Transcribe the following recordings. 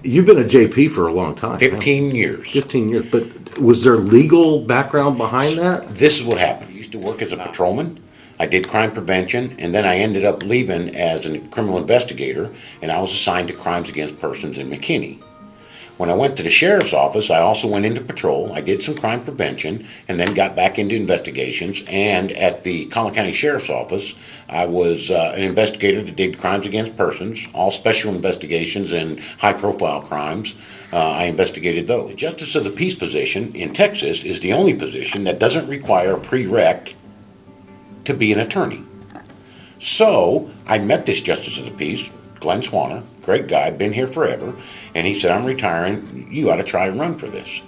You've been a JP for a long time. 15 years. 15 years. But was there legal background behind that? This is what happened. I used to work as a patrolman. I did crime prevention, and then I ended up leaving as a criminal investigator, and I was assigned to crimes against persons in McKinney. When I went to the sheriff's office, I also went into patrol. I did some crime prevention and then got back into investigations. And at the Collin County Sheriff's Office, I was an investigator that did crimes against persons, all special investigations and high-profile crimes. I investigated those. The Justice of the Peace position in Texas is the only position that doesn't require a prereq to be an attorney. So I met this Justice of the Peace, Glenn Swanner, great guy, been here forever, and he said, I'm retiring, you ought to try and run for this.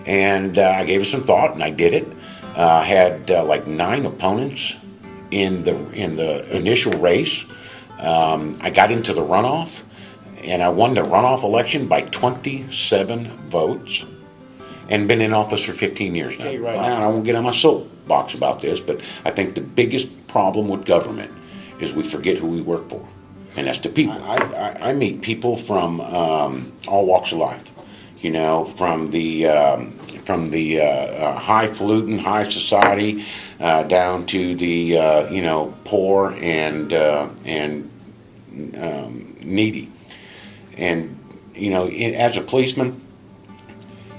And I gave it some thought, and I did it. Had like 9 opponents in the initial race. I got into the runoff, and I won the runoff election by 27 votes, and been in office for 15 years now. Right now, and I won't get on my soapbox about this, but I think the biggest problem with government is we forget who we work for. And that's the people. I meet people from all walks of life, you know, from the highfalutin, high society, down to the you know, poor and needy. And you know, as a policeman,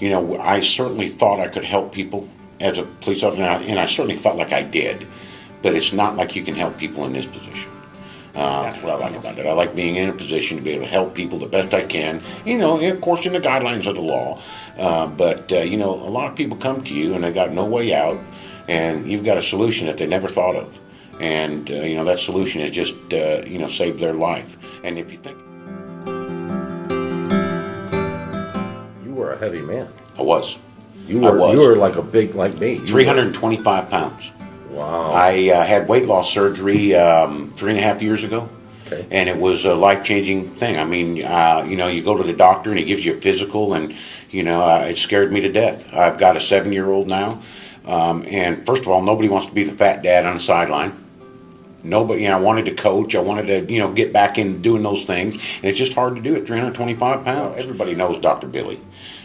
you know, I certainly thought I could help people as a police officer, and I certainly felt like I did. But it's not like you can help people in this position. That's what I like about it. I like being in a position to be able to help people the best I can, you know, of course in the guidelines of the law. But you know, a lot of people come to you and they got no way out, and you've got a solution that they never thought of. And you know, that solution is just, you know, saved their life. And if you think... You were a heavy man. I was. You were like a big, like me. 325 pounds. Wow. I had weight loss surgery 3.5 years ago, okay. And it was a life-changing thing. I mean, you know, you go to the doctor and he gives you a physical, and, you know, it scared me to death. I've got a 7-year-old now, and first of all, nobody wants to be the fat dad on the sideline. Nobody, you know, I wanted to coach. I wanted to, you know, get back in doing those things, and it's just hard to do at 325 pounds. Everybody knows Dr. Billy,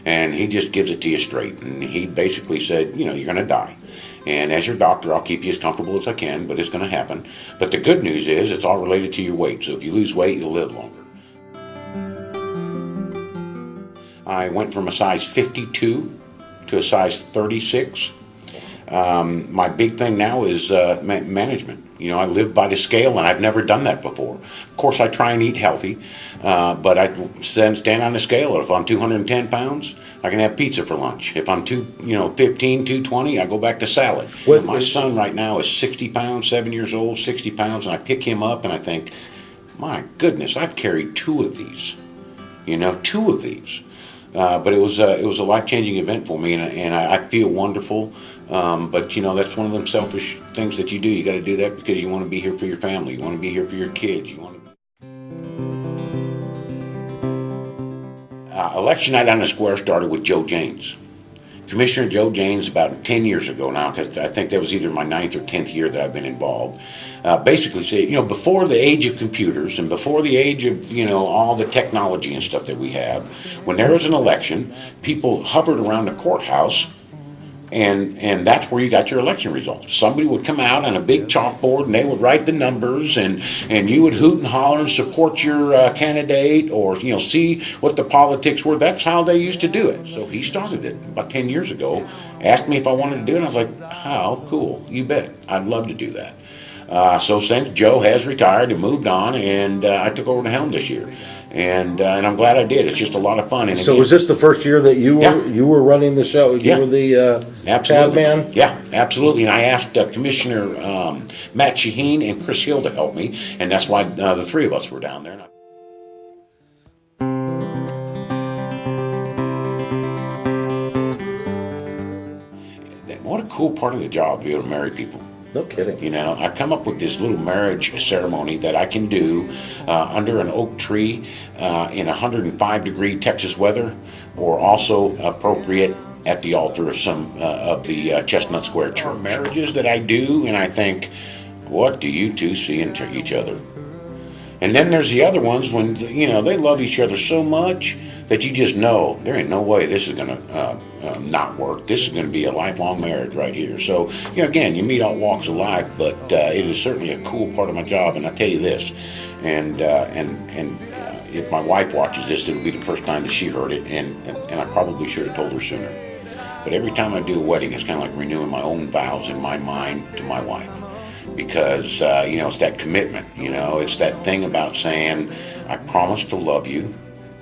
and he just gives it to you straight, and he basically said, you know, you're going to die. And as your doctor, I'll keep you as comfortable as I can, but it's going to happen. But the good news is it's all related to your weight. So if you lose weight, you'll live longer. I went from a size 52 to a size 36. My big thing now is management. You know, I live by the scale, and I've never done that before. Of course, I try and eat healthy, but I stand on the scale. If I'm 210 pounds, I can have pizza for lunch. If I'm 15, 220, I go back to salad. My son right now is 60 pounds, 7 years old, 60 pounds, and I pick him up, and I think, my goodness, I've carried 2 of these. You know, 2 of these. But it was a life-changing event for me, and I feel wonderful. But you know, that's one of them selfish things that you do. You got to do that because you want to be here for your family. You want to be here for your kids. You want to. Election night on the square started with Joe Janes. Commissioner Joe Janes, about 10 years ago now, because I think that was either my 9th or 10th year that I've been involved, basically said, you know, before the age of computers and before the age of, you know, all the technology and stuff that we have, when there was an election, people hovered around the courthouse, and that's where you got your election results. Somebody would come out on a big chalkboard and they would write the numbers, and you would hoot and holler and support your candidate, or, you know, see what the politics were. That's how they used to do it. So he started it about 10 years ago, asked me if I wanted to do it, and I was like, how cool, you bet, I'd love to do that. So since Joe has retired and moved on, and I took over the helm this year. And I'm glad I did. It's just a lot of fun. And so was this the first year that you were running the show? You were the tab man? Yeah, absolutely. And I asked Commissioner Matt Shaheen and Chris Hill to help me, and that's why the 3 of us were down there. What a cool part of the job to be able to marry people. No kidding. You know, I come up with this little marriage ceremony that I can do under an oak tree in 105-degree Texas weather, or also appropriate at the altar of some of the Chestnut Square Church. Marriages that I do, and I think, what do you two see in each other? And then there's the other ones when, you know, they love each other so much that you just know there ain't no way this is going to not work. This is going to be a lifelong marriage right here. So, again, you meet all walks of life, but it is certainly a cool part of my job. And I tell you this, and if my wife watches this, it'll be the first time that she heard it, and I probably should have told her sooner. But every time I do a wedding, it's kind of like renewing my own vows in my mind to my wife. Because, it's that commitment, it's that thing about saying, I promise to love you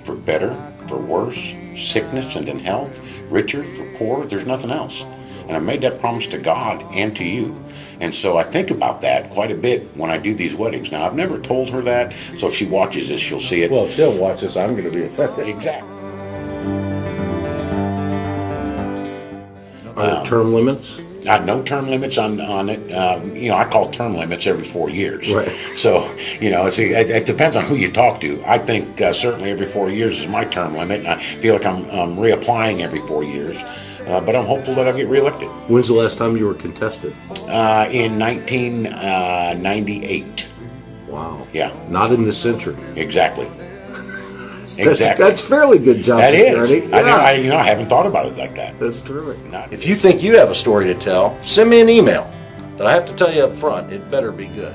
for better, for worse, sickness and in health, richer, for poor, there's nothing else. And I made that promise to God and to you. And so I think about that quite a bit when I do these weddings. Now, I've never told her that, so if she watches this, she'll see it. Well, if she'll watch this, I'm going to be offended. Exactly. Are there term limits? No term limits on it. I call term limits every 4 years. Right. So, it depends on who you talk to. I think certainly every 4 years is my term limit, and I feel like I'm reapplying every 4 years. But I'm hopeful that I'll get reelected. When's the last time you were contested? In 1998. Wow. Yeah. Not in this century. Exactly. That's fairly good job. That is. Yeah. I haven't thought about it like that. That's terrific. If you think you have a story to tell, send me an email. But I have to tell you up front, it better be good.